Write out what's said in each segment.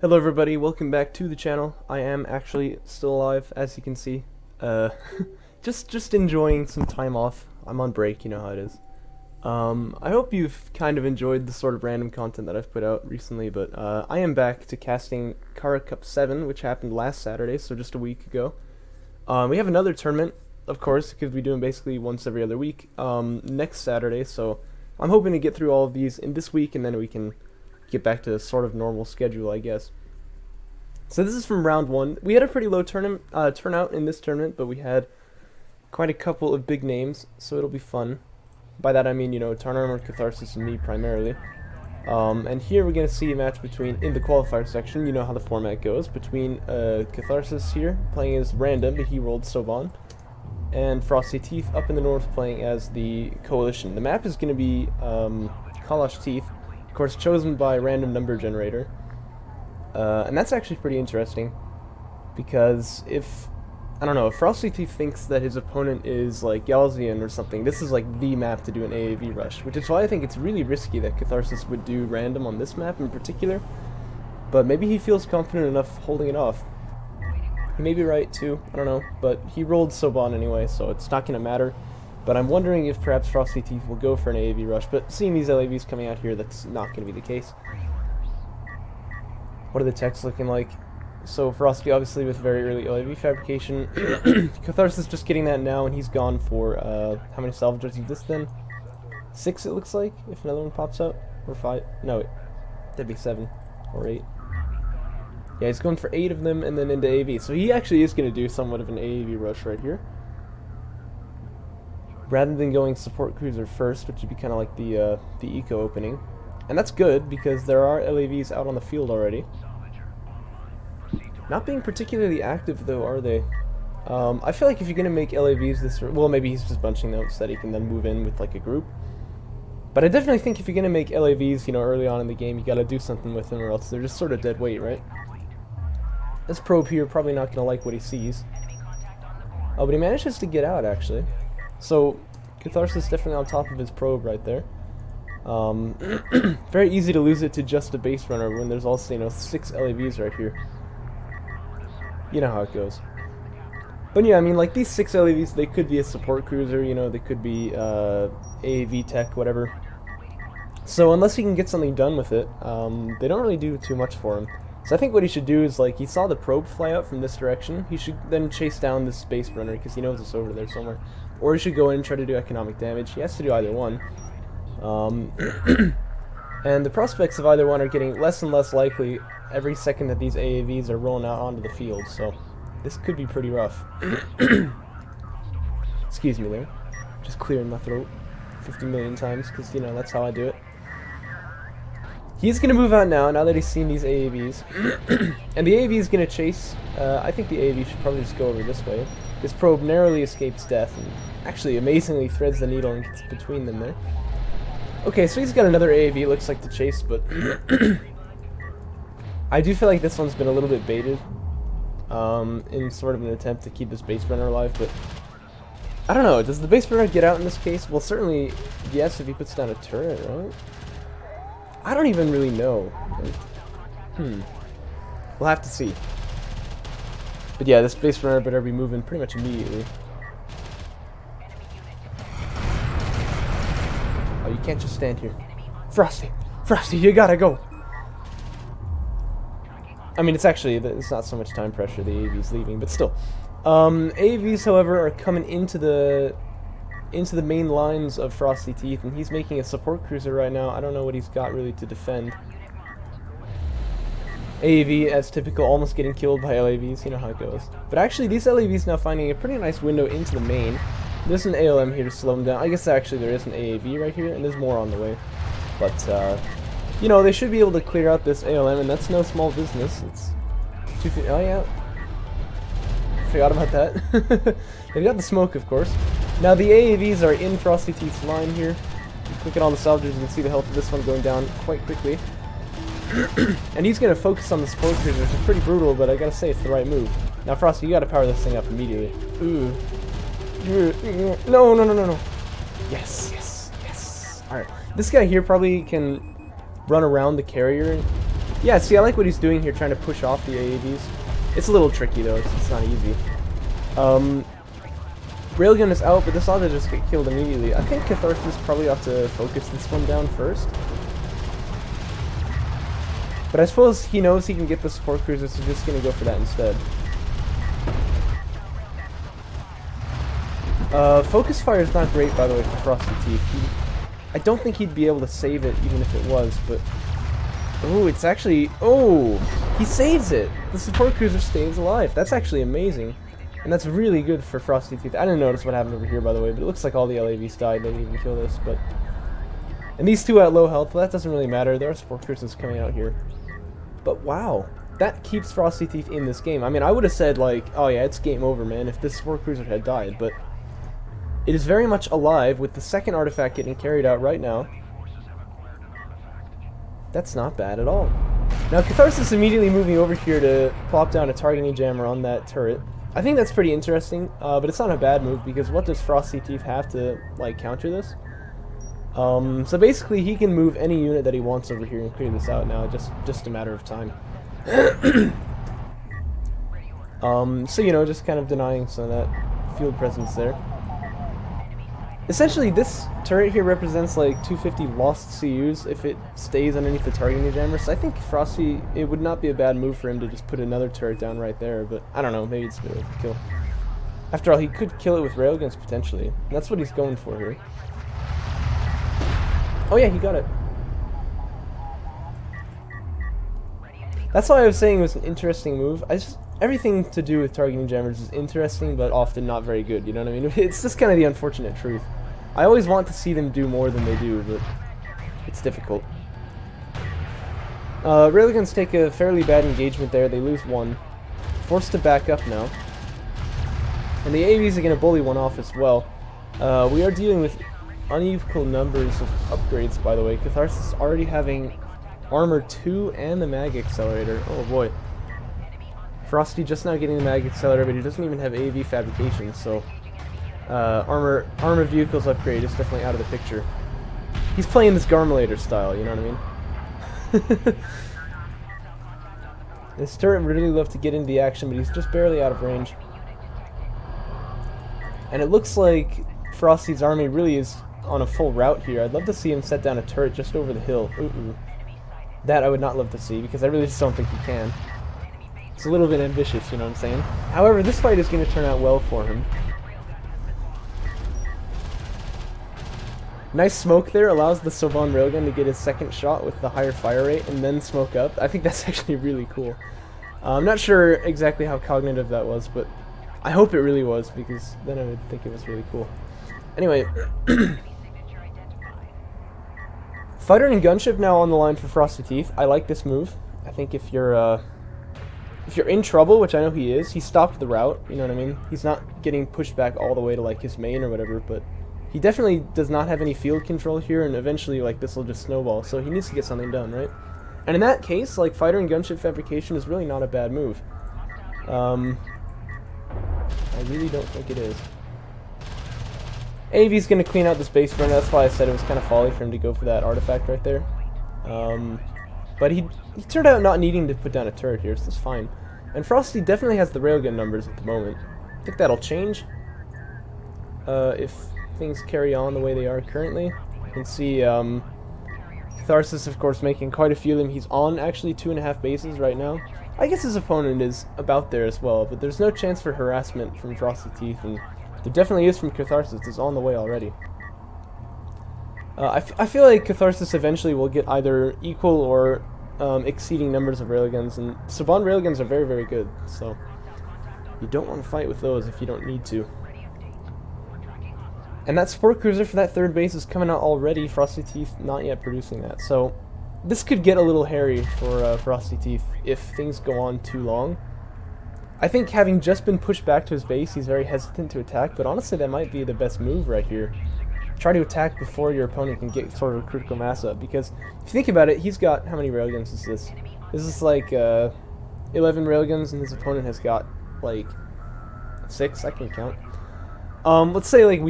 Hello everybody, welcome back to the channel. I am actually still alive, as you can see. Just enjoying some time off. I'm on break, you know how it is. I hope you've kind of enjoyed the sort of random content that I've put out recently, but I am back to casting Kharak Cup 7, which happened last Saturday, so just a week ago. We have another tournament, of course, because we do them basically once every other week, next Saturday, so I'm hoping to get through all of these in this week, and then we can get back to a sort of normal schedule, I guess. So this is from round 1. We had a pretty low turnout in this tournament, but we had quite a couple of big names, so it'll be fun. By that I mean, you know, Tarnarmor, Catharsis, and me primarily. And here we're going to see a match between, in the qualifier section, you know how the format goes, between Catharsis here, playing as random, but he rolled Soban, and FrostyTeeth up in the north playing as the Coalition. The map is going to be Kharak Teeth, of course chosen by random number generator. And that's actually pretty interesting, because if, I don't know, if FrostyTeeth thinks that his opponent is like Galzian or something, this is like the map to do an AAV rush, which is why I think it's really risky that Catharsis would do random on this map in particular, but maybe he feels confident enough holding it off. He may be right too, I don't know, but he rolled Soban anyway, so it's not going to matter. But I'm wondering if perhaps FrostyTeeth will go for an AAV rush, but seeing these LAVs coming out here, that's not going to be the case. What are the techs looking like? So Frosty obviously with very early LAV fabrication. Catharsis just getting that now, and he's gone for, how many salvagers is this then? 6 it looks like, if another one pops out. Or 5, no, that'd be 7 or 8. Yeah, he's going for 8 of them and then into AV. So he actually is going to do somewhat of an AAV rush right here. Rather than going support cruiser first, which would be kind of like the eco opening. And that's good, because there are LAVs out on the field already. Not being particularly active, though, are they? I feel like if you're going to make LAVs this... Well, maybe he's just bunching them so that he can then move in with, like, a group. But I definitely think if you're going to make LAVs, you know, early on in the game, you got to do something with them, or else they're just sort of dead weight, right? This probe here probably not going to like what he sees. Oh, but he manages to get out, actually. So, Catharsis definitely on top of his probe right there. Very easy to lose it to just a base runner when there's also, you know, 6 LAVs right here. You know how it goes. But yeah, I mean, like, these 6 LAVs, they could be a support cruiser, you know, they could be AAV tech, whatever. So unless he can get something done with it, they don't really do too much for him. So I think what he should do is, like, he saw the probe fly out from this direction, he should then chase down this base runner, because he knows it's over there somewhere. Or he should go in and try to do economic damage. He has to do either one. And the prospects of either one are getting less and less likely every second that these AAVs are rolling out onto the field, so this could be pretty rough. Excuse me there. Just clearing my throat 50 million times, because, you know, that's how I do it. He's going to move out now that he's seen these AAVs. And the AAV is going to chase. I think the AAV should probably just go over this way. This probe narrowly escapes death, and actually amazingly threads the needle and gets between them there. Okay, so he's got another AAV, it looks like, to chase, but I do feel like this one's been a little bit baited in sort of an attempt to keep this base runner alive, but I don't know, does the base runner get out in this case? Well, certainly, yes, if he puts down a turret, right? I don't even really know. We'll have to see. But yeah, this base runner better be moving pretty much immediately. Oh, you can't just stand here. Frosty! Frosty, you gotta go! I mean, it's actually, it's not so much time pressure, the AAV's leaving, but still. AAVs, however, are coming into the main lines of FrostyTeeth, and he's making a support cruiser right now. I don't know what he's got really to defend. AAV, as typical, almost getting killed by LAVs, you know how it goes. But actually, these LAVs now finding a pretty nice window into the main. There's an ALM here to slow them down. I guess actually there is an AAV right here, and there's more on the way. But, you know, they should be able to clear out this ALM, and that's no small business. It's 250. Oh, yeah. Forgot about that. They've got the smoke, of course. Now, the AAVs are in FrostyTeeth's line here. You click on the salvagers, you can see the health of this one going down quite quickly. And he's going to focus on the support cruiser, which is pretty brutal, but I gotta say, it's the right move. Now, Frosty, you gotta power this thing up immediately. Ooh. No, no, no, no, no. Yes, yes, yes. Alright. This guy here probably can run around the carrier Yeah, see, I like what he's doing here, trying to push off the AAVs. It's a little tricky, though. It's not easy. Railgun is out, but this ought to just get killed immediately. I think Catharsis probably ought to focus this one down first. But I suppose he knows he can get the support cruiser, so he's just going to go for that instead. Focus fire is not great, by the way, for FrostyTeeth. I don't think he'd be able to save it, even if it was, but... Oh, it's actually... Oh! He saves it! The support cruiser stays alive. That's actually amazing. And that's really good for FrostyTeeth. I didn't notice what happened over here, by the way, but it looks like all the LAVs died. They didn't even kill this, but... And these two at low health, well, that doesn't really matter. There are support cruisers coming out here. But wow, that keeps FrostyTeeth in this game. I mean, I would have said, like, oh yeah, it's game over, man, if this support cruiser had died, but... It is very much alive, with the second artifact getting carried out right now. That's not bad at all. Now, Catharsis immediately moving over here to plop down a targeting jammer on that turret. I think that's pretty interesting, but it's not a bad move, because what does FrostyTeeth have to, like, counter this? So basically, he can move any unit that he wants over here and clear this out now, just a matter of time. So, you know, just kind of denying some of that field presence there. Essentially, this turret here represents like 250 lost CUs if it stays underneath the targeting jammer. So I think Frosty, it would not be a bad move for him to just put another turret down right there, but I don't know, maybe it's a kill. After all, he could kill it with railguns potentially. And that's what he's going for here. Oh yeah, he got it. That's why I was saying it was an interesting move. Everything to do with targeting jammers is interesting, but often not very good, you know what I mean? It's just kind of the unfortunate truth. I always want to see them do more than they do, but it's difficult. Railguns take a fairly bad engagement there. They lose one. Forced to back up now. And the AVs are going to bully one off as well. We are dealing with unequal numbers of upgrades, by the way. Catharsis already having Armor 2 and the Mag Accelerator. Oh boy. Frosty just now getting the Mag Accelerator, but he doesn't even have AV fabrication, so armor vehicles upgrade is definitely out of the picture. He's playing this Garmulator style, you know what I mean? This turret would really love to get into the action, but he's just barely out of range. And it looks like Frosty's army really is on a full route here. I'd love to see him set down a turret just over the hill. Ooh. That I would not love to see, because I really just don't think he can. It's a little bit ambitious, you know what I'm saying? However, this fight is going to turn out well for him. Nice smoke there, allows the Soban Railgun to get his second shot with the higher fire rate and then smoke up. I think that's actually really cool. I'm not sure exactly how cognitive that was, but I hope it really was, because then I would think it was really cool. Anyway, Fighter and Gunship now on the line for FrostyTeeth. I like this move. I think if you're in trouble, which I know he is, he stopped the route, you know what I mean? He's not getting pushed back all the way to like his main or whatever, but he definitely does not have any field control here, and eventually like this will just snowball, so he needs to get something done, right? And in that case, like Fighter and Gunship fabrication is really not a bad move. I really don't think it is. AV's gonna clean out this base burner, that's why I said it was kind of folly for him to go for that artifact right there. But he turned out not needing to put down a turret here, so that's fine. And Frosty definitely has the railgun numbers at the moment. I think that'll change if things carry on the way they are currently. You can see Catharsis, of course, making quite a few of them. He's on actually 2.5 bases right now. I guess his opponent is about there as well, but there's no chance for harassment from FrostyTeeth, and there definitely is from Catharsis. It's on the way already. I feel like Catharsis eventually will get either equal or exceeding numbers of railguns, and Saban railguns are very, very good, so you don't want to fight with those if you don't need to. And that support cruiser for that third base is coming out already, FrostyTeeth not yet producing that, so this could get a little hairy for FrostyTeeth if things go on too long. I think having just been pushed back to his base, he's very hesitant to attack, but honestly that might be the best move right here. Try to attack before your opponent can get sort of a critical mass up, because if you think about it, he's got, how many railguns is this? This is like 11 railguns, and his opponent has got like 6, I can count. Let's say like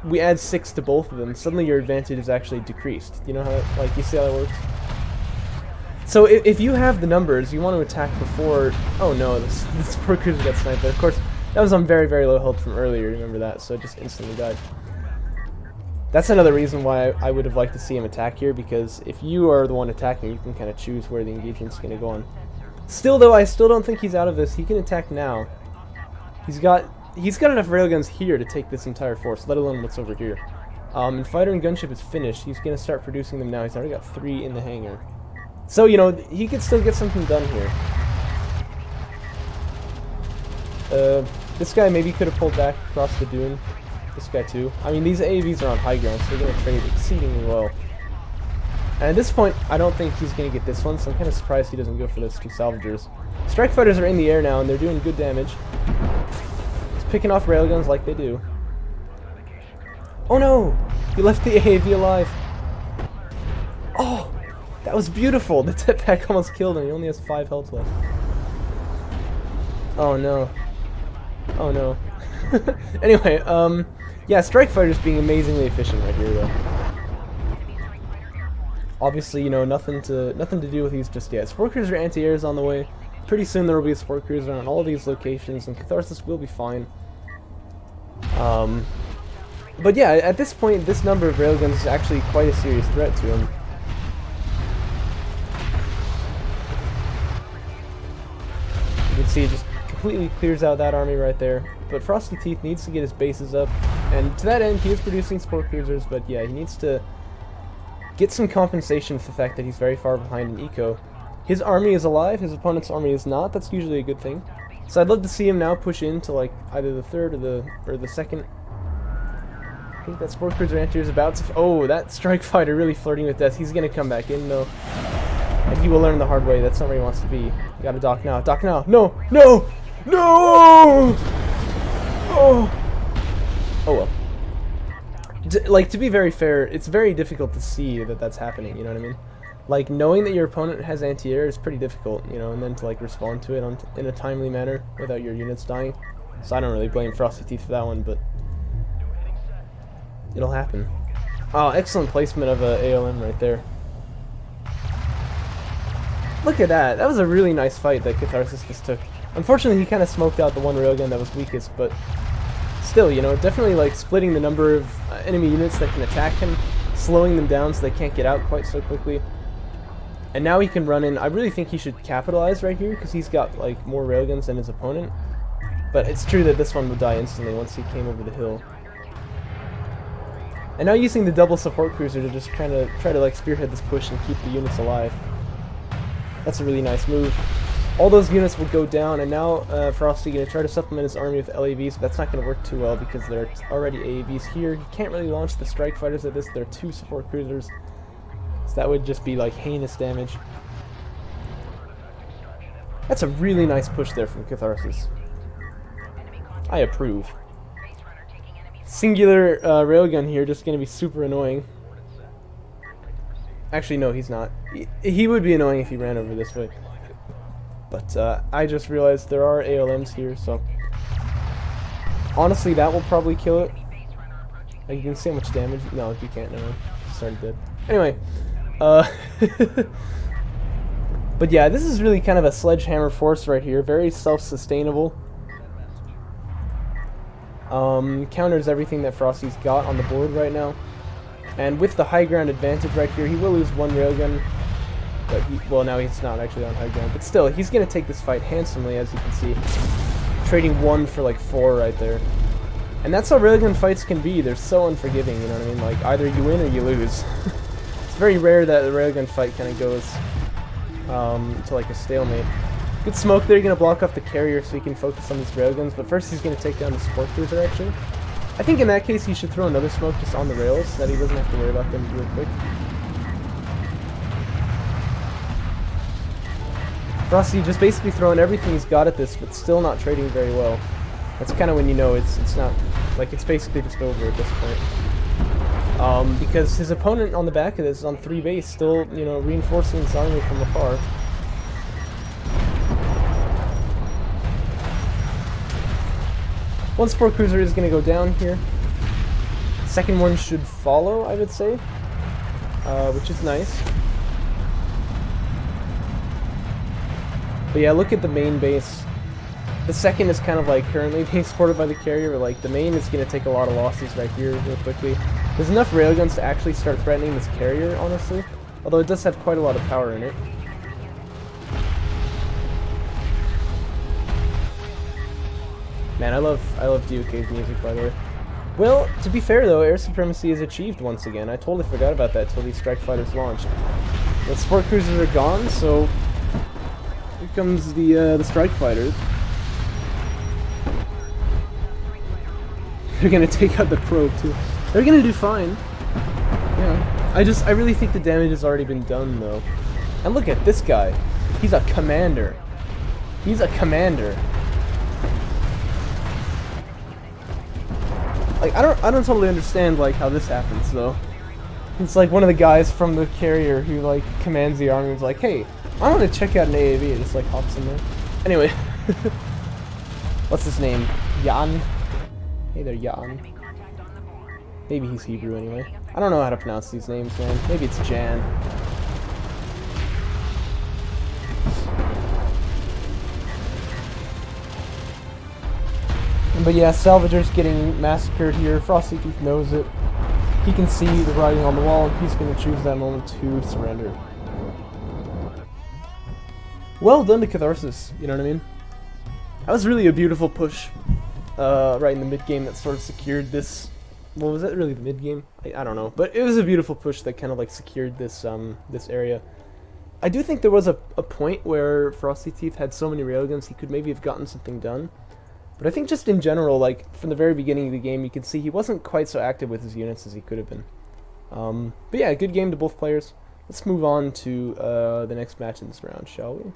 we add 6 to both of them, suddenly your advantage is actually decreased. You know how, like, you see how that works? So if you have the numbers, you want to attack before... Oh no, this support cruiser got sniped. But of course, that was on very, very low health from earlier, remember that, so it just instantly died. That's another reason why I would have liked to see him attack here, because if you are the one attacking, you can kind of choose where the engagement's going to go on. Still though, I still don't think he's out of this. He can attack now. He's got enough railguns here to take this entire force, let alone what's over here. And fighter and gunship is finished. He's going to start producing them now. He's already got 3 in the hangar. So, you know, he could still get something done here. This guy maybe could have pulled back across the dune. This guy too. I mean, these AAVs are on high ground, so they're going to trade exceedingly well. And at this point, I don't think he's going to get this one, so I'm kind of surprised he doesn't go for those 2 salvagers. Strike fighters are in the air now, and they're doing good damage. He's picking off railguns like they do. Oh no! He left the AAV alive. Oh! That was beautiful! The jetpack almost killed him. He only has 5 health left. Oh no. Oh no. Anyway, yeah, strike fighters being amazingly efficient right here, though. Obviously, you know, nothing to do with these just yet. Support cruiser anti-air is on the way. Pretty soon there will be a support cruiser on all of these locations, and Catharsis will be fine. But yeah, at this point, this number of railguns is actually quite a serious threat to him. You can see it just completely clears out that army right there. But FrostyTeeth needs to get his bases up, and to that end, he is producing support cruisers, but yeah, he needs to get some compensation for the fact that he's very far behind in eco. His army is alive, his opponent's army is not. That's usually a good thing. So I'd love to see him now push into like either the third or the second. I think that support cruiser anti-air is about to... Oh, that strike fighter really flirting with death. He's gonna come back in though. And he will learn the hard way. That's not where he wants to be. You gotta dock now. Dock now. No! No! No! Oh! Oh well. Like, to be very fair, it's very difficult to see that that's happening, you know what I mean? Like, knowing that your opponent has anti-air is pretty difficult, you know, and then to, like, respond to it in a timely manner without your units dying. So I don't really blame FrostyTeeth for that one, but it'll happen. Oh, excellent placement of a ALM right there. Look at that. That was a really nice fight that Catharsis just took. Unfortunately, he kind of smoked out the one railgun that was weakest, but still, you know, definitely like splitting the number of enemy units that can attack him, slowing them down so they can't get out quite so quickly. And now he can run in. I really think he should capitalize right here because he's got like more railguns than his opponent. But it's true that this one would die instantly once he came over the hill. And now using the double support cruiser to just try to like spearhead this push and keep the units alive. That's a really nice move. All those units will go down, and now Frosty going to try to supplement his army with LAVs, but that's not going to work too well because there are already AAVs here. He can't really launch the strike fighters at this. There are 2 support cruisers, so that would just be like heinous damage. That's a really nice push there from Catharsis. I approve. Singular railgun here, just going to be super annoying. Actually, no, he's not. He would be annoying if he ran over this way. But I just realized there are ALMs here, so honestly, that will probably kill it. Like, you can see how much damage. No, you can't. No, it started dead. Anyway, but yeah, this is really kind of a sledgehammer force right here. Very self-sustainable. Counters everything that Frosty's got on the board right now. And with the high ground advantage right here, he will lose 1 railgun. But well, now he's not actually on high ground. But still, he's going to take this fight handsomely, as you can see. Trading 1 for like 4 right there. And that's how railgun fights can be. They're so unforgiving, you know what I mean? Like, either you win or you lose. It's very rare that a railgun fight kind of goes to like a stalemate. Good smoke there. You're going to block off the carrier so he can focus on these railguns. But first he's going to take down the support cruiser, actually. I think in that case he should throw another smoke just on the rails so that he doesn't have to worry about them real quick. Frosty just basically throwing everything he's got at this, but still not trading very well. That's kind of when you know it's not, like, it's basically just over at this point. Because his opponent on the back of this is on 3 base, still, you know, reinforcing his army from afar. One support cruiser is going to go down here. Second one should follow, I would say, which is nice. But yeah, look at the main base. The second is kind of like currently being supported by the carrier, but like the main is going to take a lot of losses right here real quickly. There's enough railguns to actually start threatening this carrier, honestly. Although it does have quite a lot of power in it. Man, I love DOK's music, by the way. Well, to be fair though, air supremacy is achieved once again. I totally forgot about that till these strike fighters launched. The support cruisers are gone, so here comes the strike fighters. They're gonna take out the probe too. They're gonna do fine. Yeah. I really think the damage has already been done though. And look at this guy. He's a commander. He's a commander. Like I don't totally understand like how this happens though. It's like one of the guys from the carrier who like commands the army is like, hey, I want to check out an AAV. It just like hops in there. Anyway, what's his name? Jan. Hey there, Jan. Maybe he's Hebrew anyway. I don't know how to pronounce these names, man. Maybe it's Jan. But yeah, Salvager's getting massacred here. FrostyTeeth knows it. He can see the writing on the wall, and he's going to choose that moment to surrender. Well done to Catharsis, you know what I mean? That was really a beautiful push right in the mid-game that sort of secured this. Well, was that really the mid-game? I don't know. But it was a beautiful push that kind of like secured this this area. I do think there was a point where FrostyTeeth had so many railguns he could maybe have gotten something done. But I think just in general, like, from the very beginning of the game, you can see he wasn't quite so active with his units as he could have been. But yeah, good game to both players. Let's move on to the next match in this round, shall we?